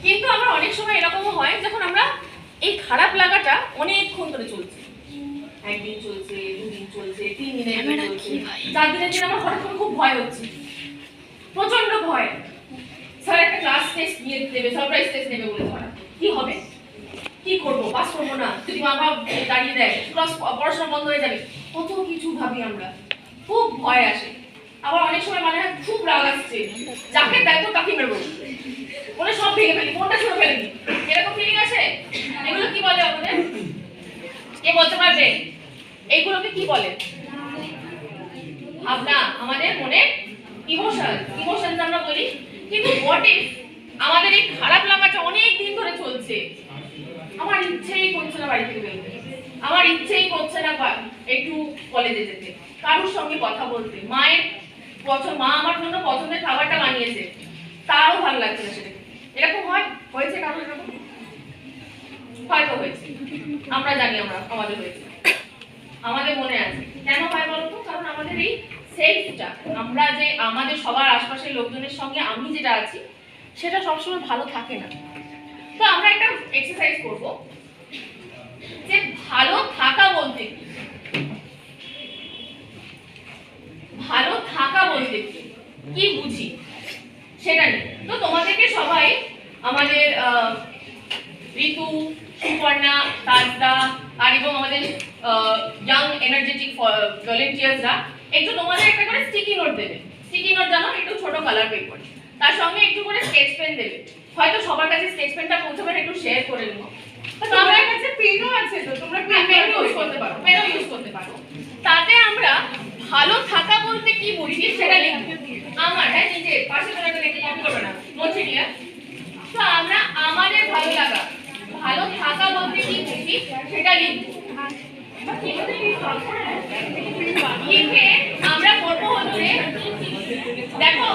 কিন্তু আমরা অনেক সময় এরকমও হয় যখন আমরা এই খারাপ লাগাটা অনেকক্ষণ ধরে চলছে, একদিন চলছে, দুদিন চলছে, 3 দিন চলছে, 4 দিনের দিন আমার হঠাৎ করে খুব ভয় হচ্ছে, প্রচন্ড ভয়। স্যার একটা ক্লাস টেস্ট নিয়ে দেবে, সারপ্রাইজ টেস্ট নেবে বলে ধরা, কি হবে, কি করবো, পাস করবো না, যদি মা বাবা দাঁড়িয়ে দেয়, ক্লাস পড়াশোনা বন্ধ হয়ে যাবে, কত কিছু ভাবি আমরা, খুব ভয় আসে। আবার অনেক সময় মানে খুব রাগ আসছে, যাকে দেখো তাকে মেরবো, বলে সব ভেঙে ফেলি, কোনটা ছুঁড়ে ফেলি, এরকম ফিলিং আসে। এগুলো কি বলে আমাদের, কে বলতে পারবে এইগুলোকে কি বলে? ভাবনা, আমাদের মনে ইমোশন আমরা বলি। কিন্তু হোয়াট ইফ আমাদের এই খারাপ লাগাটা অনেক দিন ধরে চলছে, আমার ইচ্ছেই করছে না বাড়ি থেকে বেরোতে, আমার ইচ্ছেই করছে না একটু কলেজে যেতে, কারোর সঙ্গে কথা বলতে, মা আমার জন্য পছন্দের খাবারটা বানিয়েছে, তারও ভালো লাগছে না সেটা। এরকম হয়েছে কারোর এরকম? হয়তো হয়েছে, আমরা জানি আমাদের হয়েছে, আমাদের মনে আছে। কেন হয় বলতো? কারণ আমাদের এই সেলফটা, আমরা যে আমাদের সবার আশপাশের লোকজনের সঙ্গে আমি যেটা আছি সেটা সবসময় ভালো থাকে না। তো আমরা একটা এক্সারসাইজ করব যে ভালো থাকা বলতে কি, ভালো থাকা বলতে কি বুঝি সেটা নিয়ে। তো তোমাদেরকে সবাই আমাদের ঋতু, সুপর্ণা, তাজদা আর এবং আমাদের ইয়াং এনার্জেটিক ভলেন্টিয়ার্সরা একটু তোমাদের একটা করে স্টিকি নোট দেবে। স্টিকি নোট জানো, একটু ছোট কালার পেপার, তার সঙ্গে একটু করে স্কেচ পেন দেবে। হয়তো সবার কাছে স্কেচ পেনটা পৌঁছাবে না, একটু শেয়ার করে নেবো। তো আমার কাছে পেনও আছে, তো তোমরা পেন ইউজ করতে পারো, পেনও ইউজ করতে পারো। তাতে আমরা ভালো থাকা বলতে কি বুঝি সেটা লিখবো। আমার নিজে পাশে করে লিখে কপি করবে না, নোট ক্লিয়ার। তো আমরা আমাদের ভালো লাগা, ভালো থাকা বলতে কি বুঝি সেটা লিখবো। লিখে আমরা করবো হচ্ছে, দেখো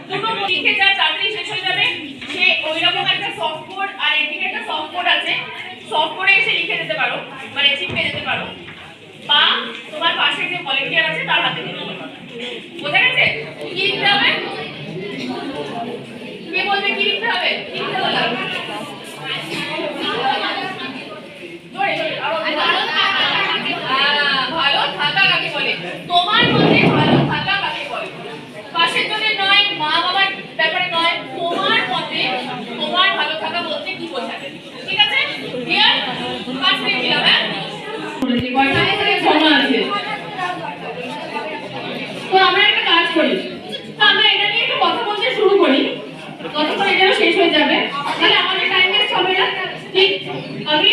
দুটো লিখে যা তাড়াতাড়ি শেষ হয়ে যাবে, সে ওইরকম একটা সফট বোর্ড আর এদিকে একটা সফট বোর্ড আছে, সফট বোর্ডে এসে লিখে যেতে পারো, মানে চিপকে যেতে পারো, বা তোমার পাশে যে ভলেন্টিয়ার আছে তার হাতে দিয়ে দিতে পারো। বোঝা গেছে? কি লিখতে হবে? কে বলবে কি লিখতে হবে? লিখতে হবে ভালো থাকা কাকে বলে, তোমার মধ্যে ভালো থাকা কাকে বলে, পাশের জনের নয়, মা বাবার ব্যাপারে নয়, তোমার মধ্যে তোমার ভালো থাকা বলতে কি বোঝাবে। ঠিক আছে? ক্লিয়ার? পাঁচ মিনিট দিলাম। হ্যাঁ, তো আমরা একটা কাজ করি, তো আমরা এটা নিয়ে একটু কথা বলতে শুরু করি, ততক্ষণ এটা শেষ হয়ে যাবে, তাহলে আমাদের টাইম ওয়েস্ট হবে না। ঠিক আমি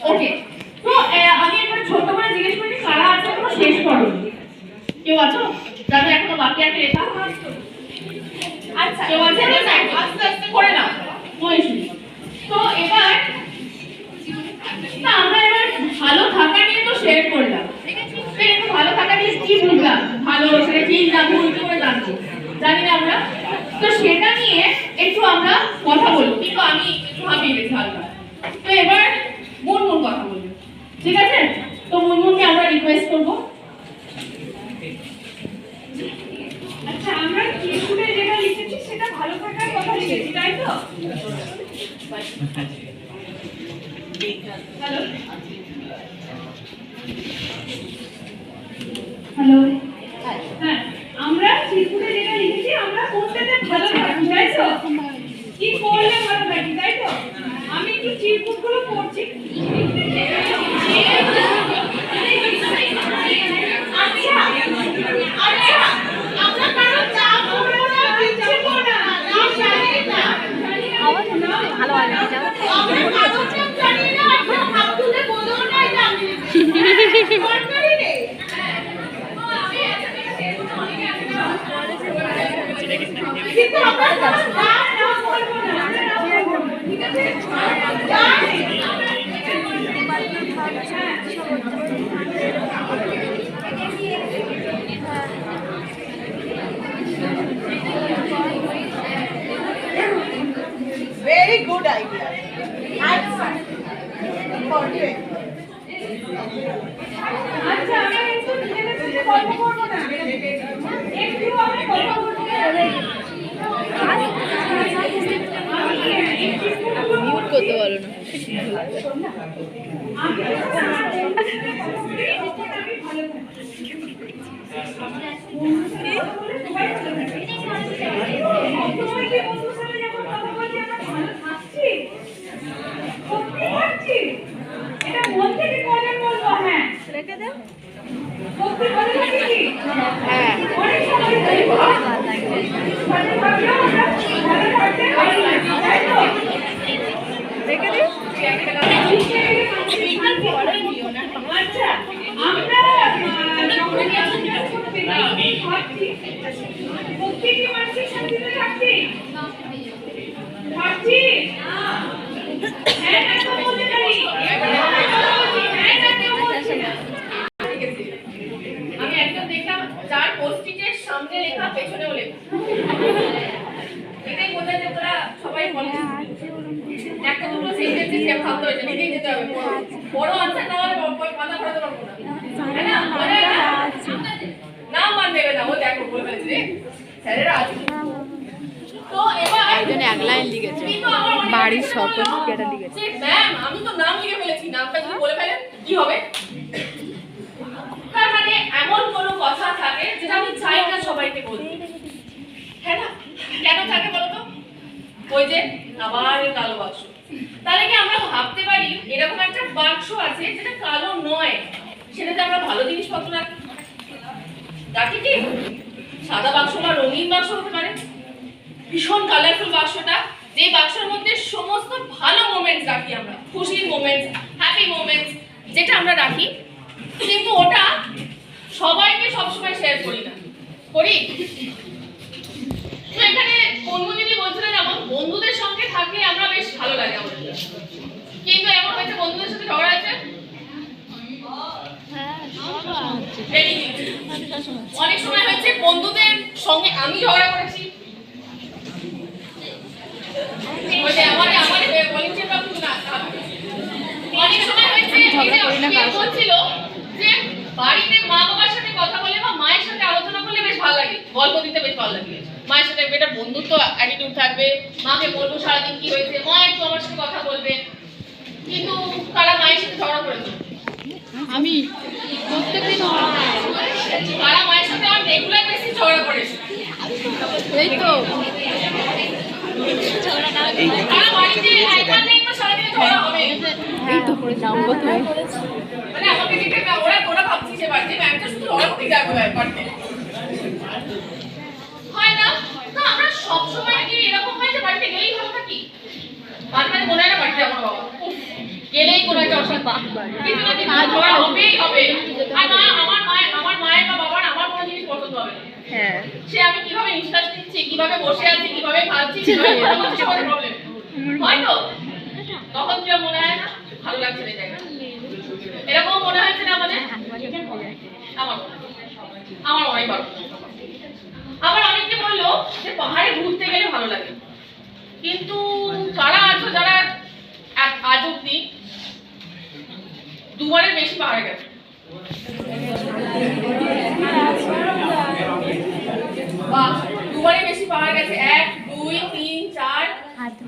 ওকে। তো আমি একবার ছোট করে জিজ্ঞেস করি, কারা আছে এখনো শেষ করো? কেউ আছো যাদের এখনো বাকি আছে লেখা? আচ্ছা, কেউ আছে? আস্তে আস্তে করে নাও। তো এবার আমরা এবার ভালো থাকা নিয়ে তো শেয়ার করলাম, একটু ভালো থাকা নিয়ে কি বুঝলাম, ভালো সেটা কি না ভুল কি করে জানবো, জানি না আমরা। তো সেটা নিয়ে একটু আমরা কথা বলবো, কিন্তু আমি একটু ভাবিয়ে গেছি হালকা। তো এবার মুনমুন কথা বলবো, ঠিক আছে? তো মুনমুনকে আমরা রিকোয়েস্ট করবো। আচ্ছা, আমরা চিরকুটে যেটা লিখেছি সেটা ভালো থাকার কথা লিখেছি, তাই তো? হ্যালো হ্যালো, হ্যাঁ, আমরা চিরকুটে যেটা লিখেছি আমরা কোনটাতে ভালো থাকি, তাই তো? কি করলে ভালো থাকি, তাই তো? আমি একটু চিরকুটগুলো পড়ছি। আচ্ছা আচ্ছা, আমরা কারো চাপ করবো না, কিচ্ছু করবো না, ভালো হয় না, আমরা কারো চাপ জানি না, আপনারা হাত তুলে বলো না এটা আমি সরকারি নেই। কিন্তু আমরা কারো চাপ না করবো না, আমরা না করবো না, ঠিক আছে? Very good idea. Perfect. আচ্ছা, আমরা একটু নিজেদের সাথে গল্প করবো না, একটু আমরা কথা বলবো। বলতে বলো না। এটা মন থেকে কজন বলবো? হ্যাঁ রেখে দাও। সত্যি ভালো লাগে কি? হ্যাঁ অনেক সময় ভালো থাকলেও আমরা ভালো থাকতে পারি না, তাই তো? রেখে দিও। আচ্ছা, আমরা সত্যি কি মানসিক শান্তিতে থাকছি? থাকছি? হ্যাঁ না তো বলতে পারি। হ্যাঁ না কেউ বলছে না। আমি একদম দেখলাম যার পোস্টিংয়ের সামনে লেখা পেছনেও লেখা, এটাই বোঝায় যে তোরা সবাই বলে একটা দুটো সেন্টেন্সে সে ভাবতে হয়েছে, লিখেই যেতে হবে। বড় আনসার না হলে কথা বলতে পারবো না, তাই না? বলে না মান দেবে না, ও দেখো বলে ফেলেছে রে স্যারেরা আছে। তো এবার একজন এক লাইন লিখেছে, কিন্তু আমার মনে বাড়ির হচ্ছে সকল বললো কেটে লিখেছে। যে ম্যাম আমি তো নাম লিখে ফেলেছি, নামটা যদি বলে ফেলেন কি হবে? তার মানে এমন কোনো কথা থাকে যেটা আমি চাই না সবাইকে বলতে, হ্যাঁ না? কেন থাকে বলো তো? ওই যে আবার এই কালো বাক্স। তাহলে কি আমরা ভাবতে পারি এরকম একটা বাক্স আছে যেটা কালো নয়, সেটাতে আমরা ভালো জিনিসপত্র রাখি? রাখি কি? সাদা বাক্স বা রঙিন বাক্স হতে পারে, ভীষণ কালারফুল বাক্সটা, যে বাক্সের মধ্যে সমস্ত ভালো মোমেন্টস রাখি আমরা, খুশির মোমেন্টস, হ্যাপি মোমেন্টস যেটা আমরা রাখি, কিন্তু ওটা সবাইকে সবসময় শেয়ার করি না, করি? তো এখানে কর্মদিনী বলছিলেন যেমন বন্ধুদের সঙ্গে থাকলে আমরা বেশ ভালো লাগে আমাদের, কিন্তু এমন হয়েছে বন্ধুদের সাথে ঝগড়া হয়েছে, অনেক সময় হয়েছে বন্ধুদের সঙ্গে আমি ঝগড়া করেছি, অনেক সময় হয়েছে বলছিল যে বাড়িতে মা বাবার সাথে কথা বলে বা মায়ের সাথে আলোচনা করলে বেশ ভালো লাগে, গল্প দিতে বেশ ভালো লাগে, মায়ের সাথে একটা বন্ধুত্ব অ্যাটিটিউড থাকবে, মাকে বলবো সারাদিন কি হয়েছে, মা একটু আমার সাথে কথা বলবে, কিন্তু তারা মায়ের সাথে ঝগড়া করেছে। আমি প্রত্যেকদিন তারা মায়ের সাথে আমার রেগুলার বেসিস ঝগড়া করেছে। এই তো তারা বাড়িতে একবার নেই তো সারাদিন ঝগড়া হবে। এই তো করে নামবো তো। মানে আমাকে দেখে না ওরা ভাবছি যে বাড়িতে ম্যামটা শুধু লড়তে যাবে ব্যাপারটা, হয় না? তো আমরা সব সময় কি এরকম হয় যে বাড়িতে গেলেই ভালো থাকি? মাঝে মাঝে মনে হয় না বাড়িতে যাবো বাবা, গেলেই কোনো একটা অসুবিধা, কিন্তু না কিন্তু ঝগড়া হবেই হবে। আর না আমার মায়ের বা বাবার আমার কোনো জিনিস পছন্দ হবে না, হ্যাঁ সে আমি কিভাবে নিঃশ্বাস নিচ্ছি, কিভাবে বসে আছি, কিভাবে খাচ্ছি, কিভাবে কথা বলছি, আমাদের প্রবলেম হয়তো তখন কি মনে হয় না ভালো লাগছে না জায়গা, এরকম মনে হচ্ছে না আমাদের? আমার অনেক ভালো। আবার অনেকে বললো যে পাহাড়ে ঘুরতে গেলে ভালো লাগে, কিন্তু যারা আছো যারা আজ অব্দি দুবারের বেশি পাহাড়ে গেছে, দুবারের বেশি পাহাড় গেছে, 1 2 3 4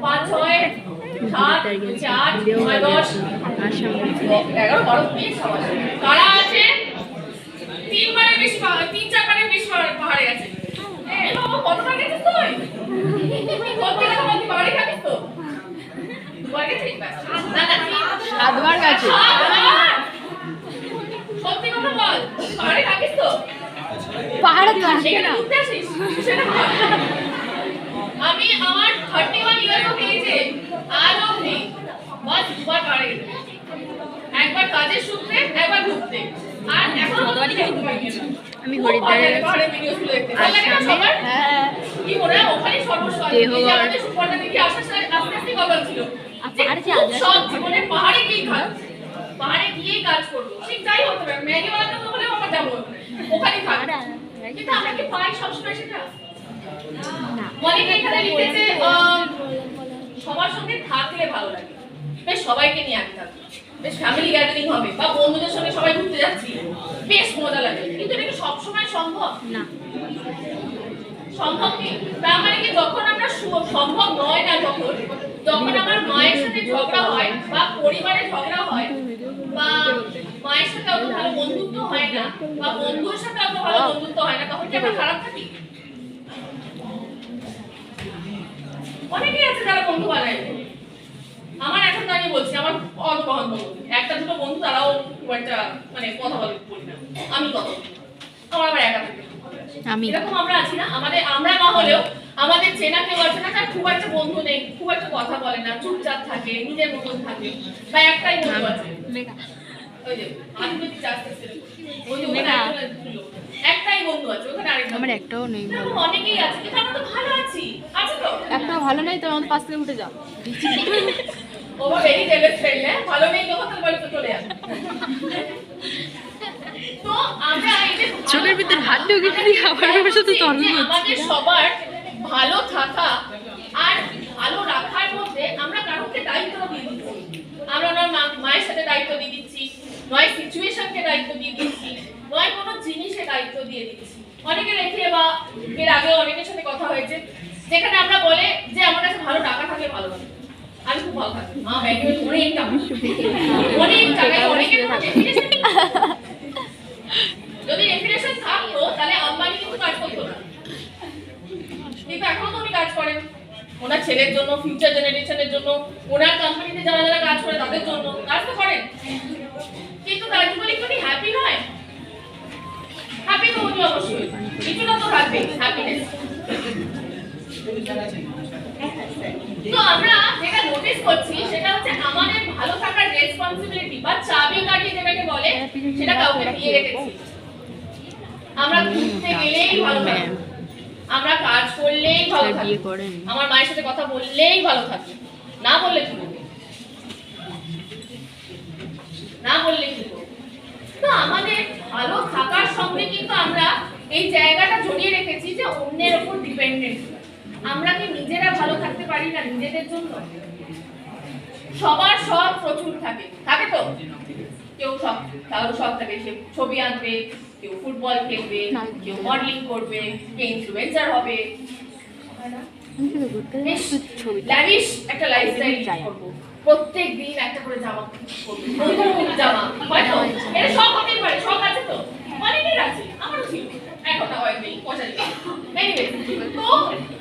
5 6 7 8 9 10 11 12 20 কারা আছে 3 বারের বেশি পাহাড়, 3-4 বারের বেশি পাহাড়ে গেছে। এই বাবা কতবার গেছিস তুই? কতবার গেছিস পাহাড়ে গেছিস তো? দুবার গেছিস? না না 7বার গেছে। সত্যি কথা বল, পাহাড়ে থাকিস তো? পাহাড়ে থাকে না। ঘুরতে আসিস? সেটা বল। আমি আমার 31 ইয়ার্স অফ এজে আজ অবধি বাস দুবার পাহাড়ে গেছি, একবার কাজের সূত্রে, একবার ঘুরতে, আর এখন আমি হরিদ্বারে পাহাড়ে ভিডিওগুলো দেখতে ভালো লাগে না সবার? হ্যাঁ কি মনে হয় ওখানে সর্বস্ব আছে। এই যে আমাদের সুপর্ণা দিদি আসার সাথে আস্তে আস্তে কথা ছিল সব জীবনে পাহাড়ে গিয়েই কাজ, পাহাড়ে গিয়েই কাজ করবো, ঠিক যাই হতে পারে, ম্যাগি বানাতে হলেও আমরা যাবো ওখানে থাকবো, কিন্তু আমরা কি পাই সবসময় সেটা? অনেকে এখানে লিখেছে সবার সঙ্গে থাকলে ভালো লাগে, বেশ সবাইকে নিয়ে আমি থাকি, বেশ ফ্যামিলি গ্যাদারিং হবে বা বন্ধুদের সঙ্গে সবাই ঘুরতে যাচ্ছি, বেশ মজা লাগে, কিন্তু এটা কি সবসময় সম্ভব? না সম্ভব কি? তার মানে কি যখন আমরা সম্ভব নয় না, যখন আমার মায়ের সাথে ঝগড়া না বা বন্ধুর সাথে অত ভালো বন্ধুত্ব হয় না, তখন কি আমরা খারাপ থাকি? অনেকেই আছে যারা বন্ধু বানায়। আমার এখন তো আমি বলছি আমার অগহন বন্ধু, একটা দুটো বন্ধু তারাও খুব একটা মানে কথা বলি না, আমি কথা বলি না। আমার আবার একা থাকতে খুব ভালো লাগে। আমি এরকম আমরা আছি না, আমরা না হলেও আমাদের চেনা কেউ আছে না তার খুব একটা বন্ধু নেই, খুব একটা কথা বলে না, চুপচাপ থাকে, নিজের মতন থাকে, বা একটাই বন্ধু আছে ওই যে আধুনিক চাষবাসের ওই যে ওখানে একটা লোক, একটাই বন্ধু আছে, ওখানে আরেকটা আমার একটাও নেই। এরকম অনেকেই আছে, কিন্তু আমরা তো ভালো আছি, আছে তো? একটাও ভালো নেই তো আমার পাশ থেকে উঠে যাও। ওভার ভেরি জেলাস ফ্রেন্ড, ভালো নেই তো কথা বলতে চলে আসে। তো আমরা এই যে চোখের ভিতর হাত ঢুকে দিয়ে আবার আমার সাথে তর্ক যে করছে। আমাদের সবার ভালো থাকা আর ভালো রাখার মধ্যে আমরা কারোকে দায়িত্ব দিয়ে দিচ্ছি। আমরা ওনার মায়ের সাথে দায়িত্ব দিয়ে দিচ্ছি, নয় সিচুয়েশনকে দায়িত্ব দিয়ে দিচ্ছি, নয় কোনো জিনিসে দায়িত্ব দিয়ে দিচ্ছি। অনেকে রেখে বা এর আগেও অনেকের সাথে কথা হয়েছে যেখানে আমরা বলে যে আমার কাছে ভালো টাকা থাকলে ভালো হবে, আমি খুব ভালো থাকি, মা ব্যাংকে অনেক টাকা, অনেক টাকা, অনেকের কোনো definition নেই। যদি ডেফিনেশন থাকতো তাহলে আম্বানি কিন্তু কাজ করতো না, কিন্তু এখনো তো উনি কাজ করেন ওনার ছেলের জন্য, ফিউচার জেনারেশনের জন্য, ওনার কোম্পানিতে যারা যারা কাজ করে তাদের জন্য কাজ তো করেন, কিন্তু তার জীবনে একটু হ্যাপি নয়। হ্যাপি তো উনি অবশ্যই কিছুটা তো থাকবে হ্যাপিনেস। তো আমরা যেটা নোটিস করছি সেটা হচ্ছে আমাদের ভালো থাকার রেসপন্সিবিলিটি বা চাবিকাঠি যেটাকে বলে সেটা কাউকে দিয়ে রেখেছি। আমরা ঘুরতে গেলেই ভালো থাকি, আমরা কাজ করলেই ভালো থাকি, আমার মায়ের সাথে কথা বললেই ভালো থাকি, না বললে কি করবে, না বললে কি করবে? তো আমাদের ভালো থাকার সঙ্গে কিন্তু আমরা এই জায়গাটা জড়িয়ে রেখেছি যে অন্যের উপর ডিপেন্ডেন্ট। আমরা কি নিজেরা ভালো থাকতে পারি না নিজেদের জন্য? সবার সব প্রচুর থাকে, থাকে তো, কেউ সব কারো সব থাকে, সে ছবি আঁকবে, কেউ ফুটবল খেলবে, কেউ মডেলিং করবে, কেউ ইনফ্লুয়েন্সার হবে, ল্যাভিশ একটা লাইফস্টাইল করবো, প্রত্যেক দিন একটা করে জামা পরবো, নতুন জামা, হয়তো এটা সব হতেই পারে, সব আছে তো, অনেকের আছে, আমারও ছিল, এখন না হয় নেই, পয়সা নেই। এনিওয়ে, তো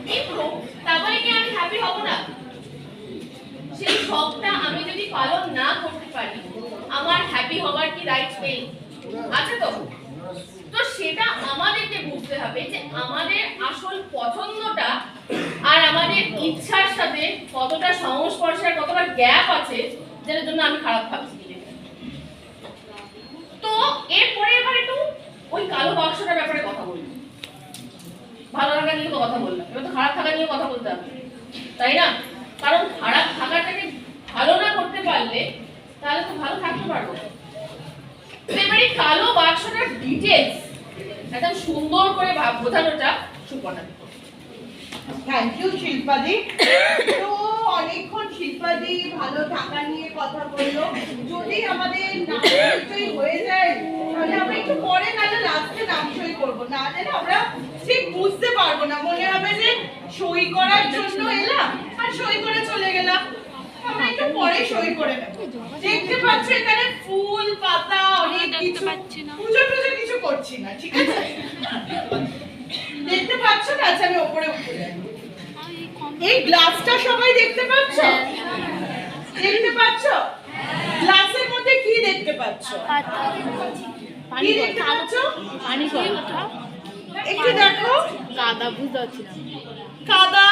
কিন্তু তারপরে কি আমি হ্যাপি হব না? সেই শখটা আমি যদি পালন না করতে পারি, আমার হ্যাপি হওয়ার কি রাইট নেই? আছে তো? তো সেটা আমাদেরকে বুঝতে হবে যে আমাদের আসল পছন্দটা আর আমাদের ইচ্ছার সাথে কতটা সংস্পর্শের কতটা গ্যাপ আছে, যেটার জন্য আমি খারাপ ভাবছি। তো এরপরে এবার একটু ওই কালো বাক্সটার ব্যাপারে কথা বলবো। ভালো থাকা নিয়ে তো কথা বললাম, এবার তো খারাপ থাকা নিয়ে কথা বলতে হবে, তাই না? কারণ খারাপ থাকাটাকে ভালো না করতে পারলে তাহলে তো ভালো থাকতে পারবো। এবারে কালো বাক্সটার ডিটেইলস একদম সুন্দর করে বোঝানোটা সুপর্ণা। থ্যাংক ইউ শিল্পাদি। তো অনেকক্ষণ শিল্পাদি ভালো থাকা নিয়ে কথা বললো। যদি আমাদের নামসই হয়ে যায় তাহলে আমরা একটু পরে নাহলে লাস্টে নামসই করবো, না হলে আমরা ঠিক বুঝতে পারবো না, মনে হবে যে সই করার জন্য এলাম আর সই করে চলে গেলাম। আমরা একটু পরে সই করে নেব। দেখতে পাচ্ছ এখানে ফুল পাতা অনেক কিছু, পুজো টুজো কিছু করছি না, ঠিক আছে? দেখতে পাচ্ছ না? আচ্ছা আমি উপরে উঠে যাই। এই গ্লাসটা সবাই দেখতে পাচ্ছ? দেখতে পাচ্ছ? গ্লাসের মধ্যে কি দেখতে পাচ্ছ? কি দেখতে পাচ্ছ? পানি একটু দেখো। কাদা বুঝতে পারছি না। কাদা।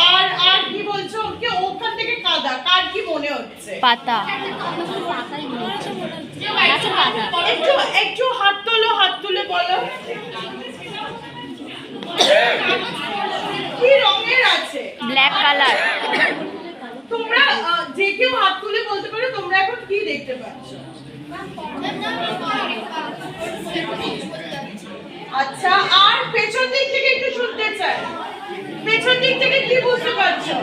আর আর কি বলছো? ওকে ওখান থেকে কাদা, কার কি মনে হচ্ছে? পাতা। একটু একটু হাত তোলো, হাত তুলে বলো কি রঙের আছে? Black colour. তোমরা যে কেউ হাত তুলে বলতে পারো তোমরা এখন কি দেখতে পাচ্ছ? আচ্ছা, আর পেছন দিক থেকে একটু শুনতে চাই, পেছন দিক থেকে কি বুঝতে পারছো?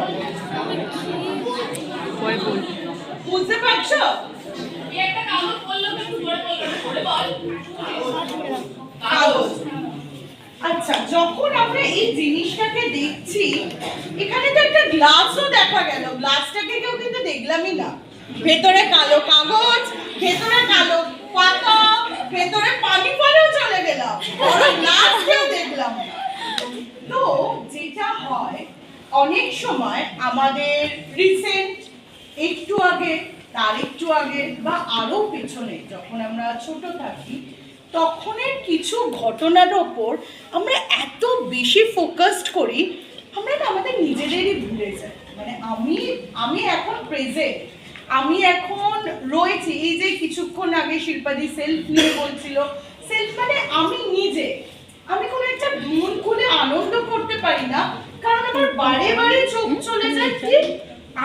বুঝতে পারছো? একটা কাগজ বললো একটু বলে বল। কাগজ। আচ্ছা, যখন আমরা এই জিনিসটাকে দেখছি, এখানে তো একটা গ্লাসও দেখা গেল, গ্লাসটাকে কেউ কিন্তু দেখলামই না। ভেতরে কালো কাগজ, ভেতরে কালো পাতা, ভেতরে পানি ফলেও চলে গেলাম, বরং নাচকেও দেখলাম না। তো যেটা হয় অনেক সময় আমাদের রিসেন্ট একটু আগে, তার একটু আগে বা আরো পেছনে যখন আমরা ছোট থাকি, তখনের কিছু ঘটনার ওপর আমরা এত বেশি ফোকাসড করি, আমরা না আমাদের নিজেদেরই ভুলে যাই। মানে আমি এখন প্রেজেন্ট, আমি এখন রয়েছি। এই যে কিছুক্ষণ আগে শিল্পাদি সেলফ নিয়ে বলছিল, সেলফ মানে আমি নিজে। আমি কোনো একটা মন খুলে আনন্দ করতে পারি না, কারণ আমার বারে বারে চোখ চলে যায় কি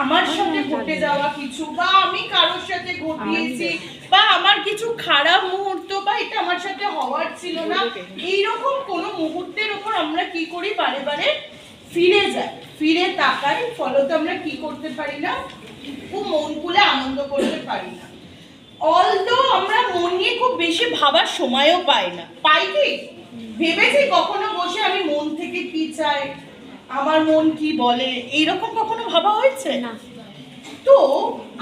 আমার সাথে ঘটে যাওয়া কিছু, বা আমি কারোর সাথে ঘটিয়েছি, বা আমার কিছু খারাপ মুহূর্ত, বা এটা আমার সাথে হওয়ার ছিল না, এইরকম কোনো মুহূর্তের ওপর আমরা কি করি, বারে বারে ফিরে যাই, ফিরে তাকাই। ফলত আমরা কি করতে পারি না, খুব মন খুলে আনন্দ করতে পারি না। অলদো আমরা মন নিয়ে খুব বেশি ভাবার সময়ও পাই না। পাই কি? ভেবেছি কখনো বসে আমি মন থেকে কি চাই, আমার মন কি বলে, এইরকম কখনো ভাবা হয়েছে না? তো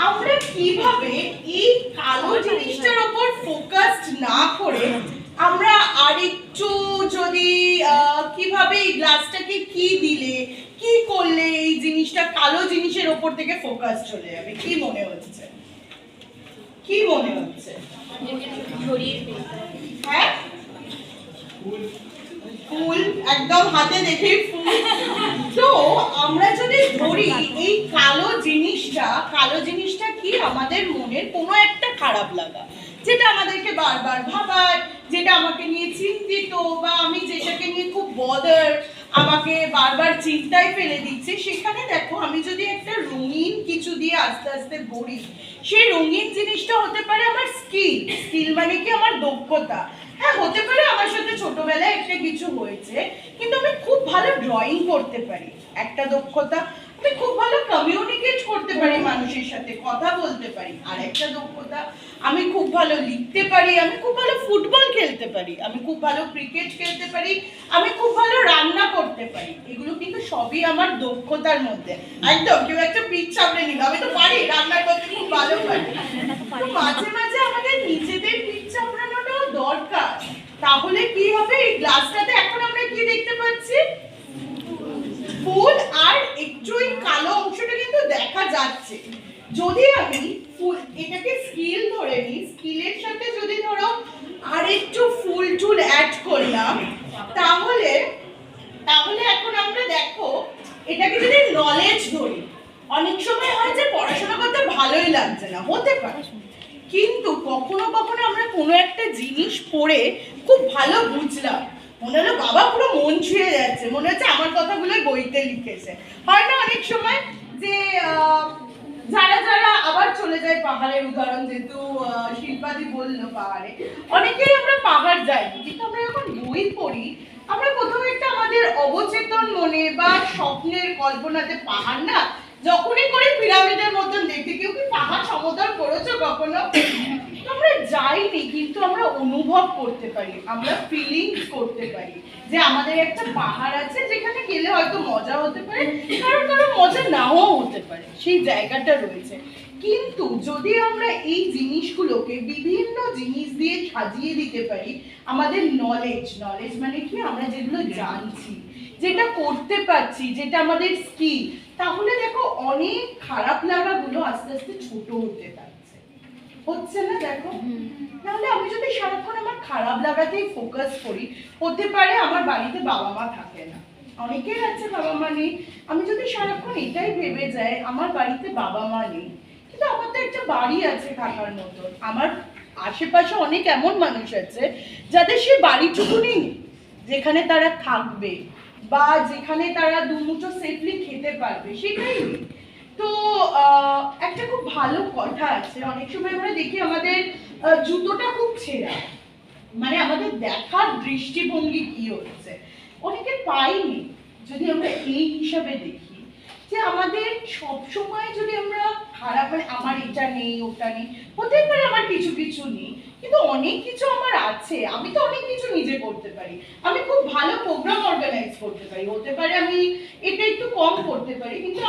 আমরা কিভাবে এই কালো জিনিসটার উপর ফোকাসড না করে আমরা আরেকটু যদি কিভাবে এই গ্লাসটাকে কি দিলে, কি করলে এই জিনিসটা কালো জিনিসের উপর থেকে ফোকাস চলে যাবে, কি মনে হচ্ছে? কি মনে হচ্ছে? হ্যাঁ, ফুল, একদম হাতে দেখে ফুল। তো আমরা যদি ধরি এই কালো জিনিসটা কি আমাদের মনের কোনো একটা খারাপ লাগা, যেটা আমাদেরকে বারবার ভাবায়, যেটা আমাকে নিয়ে চিন্তিত, বা আমি যেটাকে নিয়ে খুব বদার, আমাকে বারবার চিন্তায় ফেলে দিচ্ছে। সেখানে দেখো আমি যদি একটা রঙিন কিছু দিয়ে আস্তে আস্তে ভরি, সেই রঙিন জিনিসটা হতে পারে আমার স্কিল মানে কি আমার দক্ষতা। হ্যাঁ, হতে পারে আমার সাথে ছোটবেলায় একটা কিছু হয়েছে, কিন্তু আমি খুব ভালো ড্রয়িং করতে পারি, একটা দক্ষতা। আমি খুব ভালো কমিউনিকেট করতে পারি, মানুষের সাথে কথা বলতে পারি, আর একটা দক্ষতা। আমি খুব ভালো লিখতে পারি, আমি খুব ভালো ফুটবল খেলতে পারি, আমি খুব ভালো ক্রিকেট খেলতে পারি, আমি খুব ভালো রান্না করতে পারি। এগুলো কিন্তু সবই আমার দক্ষতার মধ্যে। একদম কেউ একটা পিচ চাপড়ে নিল, আমি তো পারি রান্না করতে, খুব ভালো পারি। তো মাঝে মাঝে আমাদের নিজেদের পিচ চাপড়ানোটাও দরকার। তাহলে কি হবে, এই গ্লাসটাতে এখন আমরা কি দেখতে পাচ্ছি? ফুল, আর একটু এই কালো অংশটা কিন্তু দেখা যাচ্ছে। যদি আমি এটাকে স্কিল ধরে নিই, স্কিলের সাথে যদি ধরো আর একটু ফুল টুল অ্যাড করলাম, তাহলে এখন আমরা দেখো এটাকে যদি নলেজ ধরি, অনেক সময় হয় যে পড়াশোনা করতে ভালোই লাগছে না, হতে পারে, কিন্তু কখনো কখনো আমরা কোনো একটা জিনিস পড়ে খুব ভালো বুঝলাম, মনে হলো বাবা পুরো মন ছুঁয়ে যাচ্ছে, মনে হচ্ছে আমার কথাগুলো বইতে লিখেছে। হয় না অনেক সময় যে যারা আবার চলে যায় পাহাড়ের উদাহরণ, যেহেতু শিল্পাদি বললো পাহাড়ে, অনেকেই আমরা পাহাড় যাই, কিন্তু আমরা যখন বই পড়ি আমরা কোথাও একটা আমাদের অবচেতন মনে বা স্বপ্নের কল্পনাতে পাহাড় না যখনই করে পিরামিডের মতন দেখি। কেউ কি পাহাড় সমতল করেছো কখনো? আমরা যাইনি, কিন্তু আমরা অনুভব করতে পারি, আমরা ফিলিংস করতে পারি যে আমাদের একটা পাহাড় আছে, যেখানে গেলে হয়তো মজা হতে পারে, কারো মজা নাও হতে পারে, সেই জায়গাটা রয়েছে। কিন্তু যদি আমরা এই জিনিসগুলোকে বিভিন্ন জিনিস দিয়ে সাজিয়ে দিতে পারি, আমাদের নলেজ মানে কি, আমরা যেগুলো জানছি, যেটা করতে পারছি, যেটা আমাদের স্কিল, তাহলে দেখো অনেক খারাপ লাগাগুলো আস্তে আস্তে ছোট হতে থাকছে, হচ্ছে না? দেখো, নাহলে আমি যদি সারাক্ষণ আমার খারাপ লাগাতেই ফোকাস করি, হতে পারে আমার বাড়িতে বাবা মা থাকে না, অনেকের আছে বাবা মা নেই, আমি যদি সারাক্ষণ এটাই ভেবে যাই আমার বাড়িতে বাবা মা নেই, কিন্তু আমার তো একটা বাড়ি আছে থাকার মতন, আমার আশেপাশে অনেক এমন মানুষ আছে যাদের সে বাড়িটুকু নেই যেখানে তারা থাকবে, বা যেখানে তারা দুমুঠো সেফলি খেতে পারবে, সেটাই নেই। তো একটা খুব ভালো কথা আছে, অনেক সময় আমরা দেখি আমাদের জুতোটা খুব ছেঁড়া, মানে আমাদের দেখার দৃষ্টিভঙ্গি কি হচ্ছে, অনেকে পাইনি। যদি আমরা এই হিসাবে দেখি যে আমাদের সব সময় যদি আমরা খারাপ, মানে আমার এটা নেই ওটা নেই, হতে পারে আমার কিছু নেই, কিন্তু অনেক কিছু আমার আছে, আমি তো অনেক কিছু নিজে করতে পারি, আমি খুব ভালো প্রোগ্রাম অর্গানাইজ করতে পারি, হতে পারে আমি এটা একটু কম করতে পারি, কিন্তু